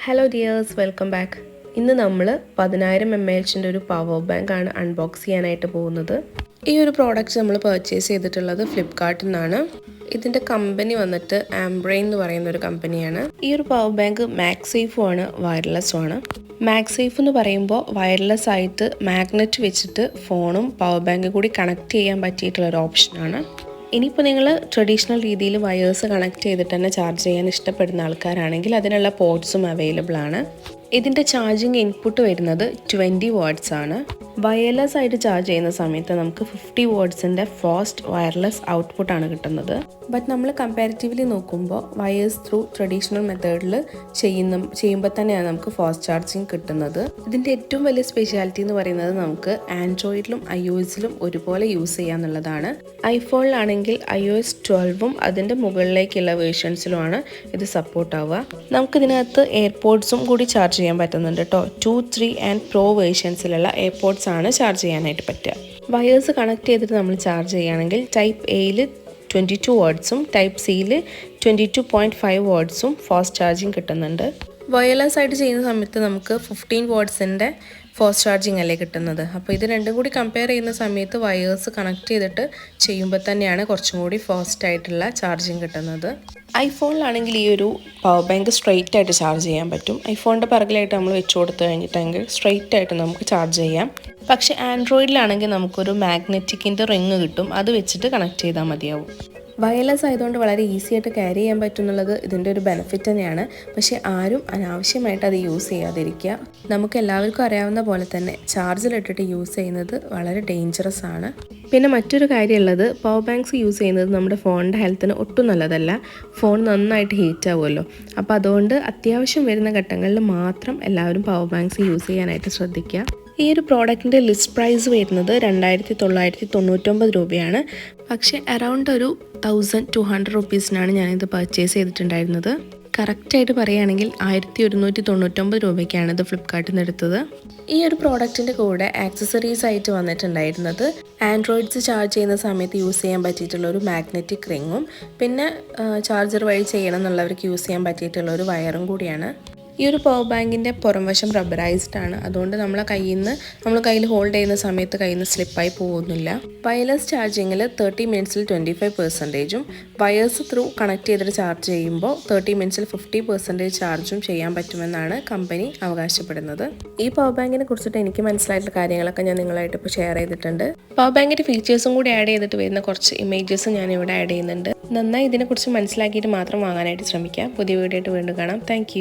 Hello dears, welcome back. ഇന്ന് നമ്മൾ 10,000 mAh ഒരു പവർ ബാങ്ക് ആണ് അൺബോക്സ് ചെയ്യാനായിട്ട് പോകുന്നത്. ഈ ഒരു പ്രോഡക്റ്റ് നമ്മൾ പർച്ചേസ് ചെയ്തിട്ടുള്ളത് ഫ്ലിപ്കാർട്ടിൽ നിന്നാണ്. ഇതിൻ്റെ കമ്പനി വന്നിട്ട് ആംബ്രെയിൻ എന്ന് പറയുന്ന ഒരു കമ്പനിയാണ്. ഈ ഒരു പവർ ബാങ്ക് മാഗ്സേഫും ആണ്, വയർലെസ്സും ആണ്. മാഗ്സേഫ് എന്ന് പറയുമ്പോൾ വയർലെസ് ആയിട്ട് മാഗ്നറ്റ് വെച്ചിട്ട് ഫോണും പവർ ബാങ്കും കൂടി കണക്ട് ചെയ്യാൻ പറ്റിയിട്ടുള്ള ഒരു ഓപ്ഷനാണ്. ഇനിയിപ്പോൾ നിങ്ങൾ ട്രഡീഷണൽ രീതിയിൽ വയേഴ്സ് കണക്ട് ചെയ്തിട്ട് തന്നെ ചാർജ് ചെയ്യാൻ ഇഷ്ടപ്പെടുന്ന ആൾക്കാരാണെങ്കിൽ അതിനുള്ള പോർട്സും അവൈലബിൾ ആണ്. ഇതിൻ്റെ ചാർജിങ് ഇൻപുട്ട് വരുന്നത് 20 വാട്ട്സ് ആണ്. വയർലെസ് ആയിട്ട് ചാർജ് ചെയ്യുന്ന സമയത്ത് നമുക്ക് 50 വാട്ട്സിൻ്റെ ഫാസ്റ്റ് വയർലെസ് ഔട്ട്പുട്ടാണ് കിട്ടുന്നത്. ബട്ട് നമ്മൾ കമ്പാരിറ്റീവ്ലി നോക്കുമ്പോൾ വയേഴ്സ് ത്രൂ ട്രഡീഷണൽ മെത്തേഡിൽ ചെയ്യുമ്പോൾ തന്നെയാണ് നമുക്ക് ഫാസ്റ്റ് ചാർജിങ് കിട്ടുന്നത്. ഇതിൻ്റെ ഏറ്റവും വലിയ സ്പെഷ്യാലിറ്റി എന്ന് പറയുന്നത് നമുക്ക് ആൻഡ്രോയിഡിലും iOSലും ഒരുപോലെ യൂസ് ചെയ്യാന്നുള്ളതാണ്. ഐഫോണിലാണെങ്കിൽ iOS 12ഉം അതിൻ്റെ മുകളിലേക്കുള്ള വേർഷൻസിലുമാണ് ഇത് സപ്പോർട്ട് ആവുക. നമുക്കിതിനകത്ത് എയർപോഡ്സും കൂടി ചാർജ് ചെയ്യാൻ പറ്റുന്നുണ്ട് കേട്ടോ. 2, 3 ആൻഡ് പ്രോ വേർഷൻസിലുള്ള എയർപോഡ്സ് ആണ് ചാർജ് ചെയ്യാനായിട്ട് പറ്റുക. വയേഴ്സ് കണക്ട് ചെയ്തിട്ട് നമ്മൾ ചാർജ് ചെയ്യുകയാണെങ്കിൽ ടൈപ്പ് എയിൽ 22 വാട്ട്സും ടൈപ്പ് സിയിൽ 22.5 വാട്ട്സും ഫാസ്റ്റ് ചാർജിങ് കിട്ടുന്നുണ്ട്. വയർലെസ് ആയിട്ട് ചെയ്യുന്ന സമയത്ത് നമുക്ക് 15 വാട്ട്സിൻ്റെ ഫാസ്റ്റ് ചാർജിങ് അല്ലേ കിട്ടുന്നത്. അപ്പോൾ ഇത് രണ്ടും കൂടി കമ്പയർ ചെയ്യുന്ന സമയത്ത് വയേഴ്സ് കണക്ട് ചെയ്തിട്ട് ചെയ്യുമ്പോൾ തന്നെയാണ് കുറച്ചും കൂടി ഫാസ്റ്റ് ആയിട്ടുള്ള ചാർജിങ് കിട്ടുന്നത്. ഐഫോണിലാണെങ്കിൽ ഈ ഒരു പവർ ബാങ്ക് സ്ട്രെയിറ്റ് ആയിട്ട് ചാർജ് ചെയ്യാൻ പറ്റും. ഐഫോണിൻ്റെ പിറകിലായിട്ട് നമ്മൾ വെച്ച് കൊടുത്തു കഴിഞ്ഞിട്ടെങ്കിൽ സ്ട്രെയിറ്റ് ആയിട്ട് നമുക്ക് ചാർജ് ചെയ്യാം. പക്ഷേ ആൻഡ്രോയിഡിലാണെങ്കിൽ നമുക്കൊരു മാഗ്നറ്റിക്കിൻ്റെ റിങ് കിട്ടും, അത് വെച്ചിട്ട് കണക്ട് ചെയ്താൽ മതിയാവും. വയർലെസ് ആയതുകൊണ്ട് വളരെ ഈസി ആയിട്ട് ക്യാരി ചെയ്യാൻ പറ്റുന്നുള്ളത് ഇതിൻ്റെ ഒരു ബെനിഫിറ്റ് തന്നെയാണ്. പക്ഷേ ആരും അനാവശ്യമായിട്ട് അത് യൂസ് ചെയ്യാതിരിക്കുക. നമുക്ക് എല്ലാവർക്കും അറിയാവുന്ന പോലെ തന്നെ ചാർജിലിട്ടിട്ട് യൂസ് ചെയ്യുന്നത് വളരെ ഡേഞ്ചറസ് ആണ്. പിന്നെ മറ്റൊരു കാര്യമുള്ളത്, പവർ ബാങ്ക്സ് യൂസ് ചെയ്യുന്നത് നമ്മുടെ ഫോണിൻ്റെ ഹെൽത്തിന് ഒട്ടും നല്ലതല്ല. ഫോൺ നന്നായിട്ട് ഹീറ്റ് ആവുമല്ലോ. അപ്പോൾ അതുകൊണ്ട് അത്യാവശ്യം വരുന്ന ഘട്ടങ്ങളിൽ മാത്രം എല്ലാവരും പവർ ബാങ്ക്സ് യൂസ് ചെയ്യാനായിട്ട് ശ്രദ്ധിക്കുക. ഈ ഒരു പ്രോഡക്റ്റിൻ്റെ ലിസ്റ്റ് പ്രൈസ് വരുന്നത് 2,999 രൂപയാണ്. പക്ഷേ അറൗണ്ട് ഒരു 1,200 റുപ്പീസിനാണ് ഞാനിത് പർച്ചേസ് ചെയ്തിട്ടുണ്ടായിരുന്നത്. കറക്റ്റായിട്ട് പറയുകയാണെങ്കിൽ 1,199 രൂപയ്ക്കാണ് ഇത് ഫ്ലിപ്കാർട്ടിൽ നിന്ന് എടുത്തത്. ഈ ഒരു പ്രോഡക്റ്റിൻ്റെ കൂടെ ആക്സസറീസ് ആയിട്ട് വന്നിട്ടുണ്ടായിരുന്നത് ആൻഡ്രോയിഡ്സ് ചാർജ് ചെയ്യുന്ന സമയത്ത് യൂസ് ചെയ്യാൻ പറ്റിയിട്ടുള്ള ഒരു മാഗ്നറ്റിക് റിങ്ങും പിന്നെ ചാർജർ വഴി ചെയ്യണം എന്നുള്ളവർക്ക് യൂസ് ചെയ്യാൻ പറ്റിയിട്ടുള്ള ഒരു വയറും കൂടിയാണ്. ഈ ഒരു പവർ ബാങ്കിൻ്റെ പുറംവശം റബ്ബറൈസ്ഡ് ആണ്. അതുകൊണ്ട് നമ്മൾ കയ്യിൽ ഹോൾഡ് ചെയ്യുന്ന സമയത്ത് കയ്യിൽ നിന്ന് സ്ലിപ്പായി പോകുന്നില്ല. വയർലെസ് ചാർജിങ്ങിൽ 30 മിനിറ്റ്സിൽ 25%, വയേഴ്സ് ത്രൂ കണക്ട് ചെയ്തിട്ട് ചാർജ് ചെയ്യുമ്പോൾ 30 മിനിറ്റ്സിൽ 50% ചാർജും ചെയ്യാൻ പറ്റുമെന്നാണ് കമ്പനി അവകാശപ്പെടുന്നത്. ഈ പവർ ബാങ്കിനെ കുറിച്ചിട്ട് എനിക്ക് മനസ്സിലായിട്ടുള്ള കാര്യങ്ങളൊക്കെ ഞാൻ നിങ്ങളായിട്ട് ഇപ്പോൾ ഷെയർ ചെയ്തിട്ടുണ്ട്. പവർ ബാങ്കിൻ്റെ ഫീച്ചേഴ്സും കൂടി ആഡ് ചെയ്തിട്ട് വരുന്ന കുറച്ച് ഇമേജസും ഞാൻ ഇവിടെ ആഡ് ചെയ്യുന്നുണ്ട്. നന്നായി ഇതിനെക്കുറിച്ച് മനസ്സിലാക്കിയിട്ട് മാത്രം വാങ്ങാനായിട്ട് ശ്രമിക്കാം. പുതിയ വീഡിയോ ആയിട്ട് വീണ്ടും കാണാം. താങ്ക്